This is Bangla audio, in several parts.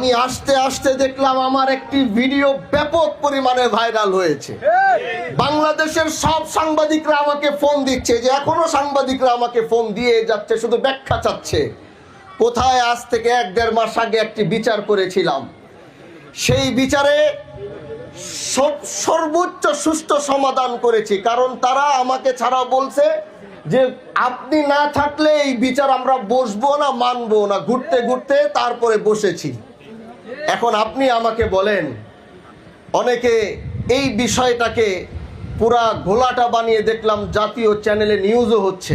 আমি আস্তে আস্তে দেখলাম আমার একটি ভিডিও ব্যাপক পরিমাণে ভাইরাল হয়েছে। বাংলাদেশের সব সাংবাদিকরা আমাকে ফোন দিচ্ছে, যে এখনো সাংবাদিকরা আমাকে ফোন দিয়ে যাচ্ছে, শুধু ব্যাখ্যা চাচ্ছে কোথায়। আজ থেকে 1-1.5 মাস আগে একটি বিচার করেছিলাম, সেই বিচারে সর্বোচ্চ সুষ্ঠু সমাধান করেছি। কারণ তারা আমাকে ছাড়া বলছে যে আপনি না থাকলে এই বিচার আমরা বসবো না, মানবো না। ঘুরতে ঘুরতে তারপরে বসেছি। এখন আপনি আমাকে বলেন, অনেকে এই বিষয়টাকে পুরা ঘোলাটা বানিয়ে দেখলাম জাতীয় চ্যানেলে নিউজও হচ্ছে।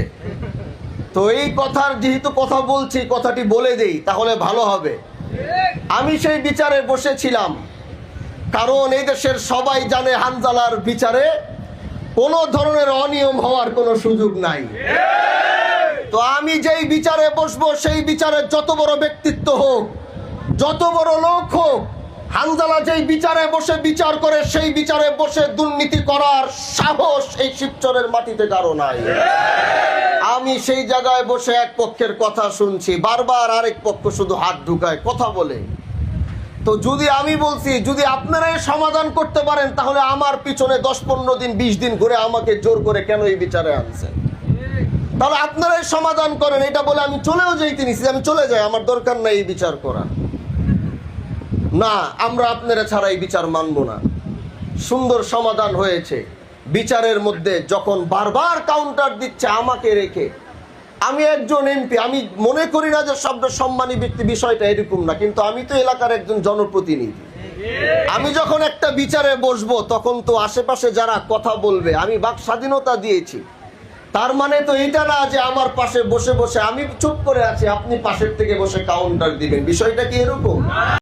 তো এই কথার যেহেতু কথা বলছি, কথাটি বলে দেই তাহলে ভালো হবে। আমি সেই বিচারে বসেছিলাম, কারণ এই দেশের সবাই জানে হানজালার বিচারে কোনো ধরনের অনিয়ম হওয়ার কোনো সুযোগ নাই। তো আমি যেই বিচারে বসবো, সেই বিচারে যত বড় ব্যক্তিত্ব হোক, যত বড় লোক হোক, হানজালা যেই বিচারে বসে বিচার করে, সেই বিচারে বসে দুর্নীতি করার সাহস এই শিবচরের মাটিতে কারো নাই। আমি সেই জায়গায় বসে এক পক্ষের কথা শুনছি, বারবার আরেক পক্ষ শুধু হাত ঢুকায় কথা বলে। তো যদি আমি বলছি যদি আপনারাই সমাধান করতে পারেন, তাহলে আমার পিছনে 10-15 দিন 20 দিন ঘুরে আমাকে জোর করে কেন এই বিচারে আনছেন? তাহলে আপনারাই সমাধান করেন। এটা বলে আমি চলেও যাইতে নিছি, আমি চলে যাই, আমার দরকার নাই এই বিচার করা। না, আমরা আপনারা ছাড়া এই বিচার মানব না। সুন্দর সমাধান হয়েছে বিচারের মধ্যে। যখন বারবার কাউন্টার দিচ্ছে আমাকে রেখে, আমি একজন এমপি, আমি মনে করি না যে সব সম্মানী ব্যক্তি, বিষয়টা এরকম না, কিন্তু আমি তো এলাকার একজন জনপ্রতিনিধি। আমি যখন একটা বিচারে বসবো, তখন তো আশেপাশে যারা কথা বলবে, আমি বাক স্বাধীনতা দিয়েছি। তার মানে তো এটা না যে আমার পাশে বসে বসে আমি চুপ করে আছি, আপনি পাশের থেকে বসে কাউন্টার দিবেন। বিষয়টা কি এরকম?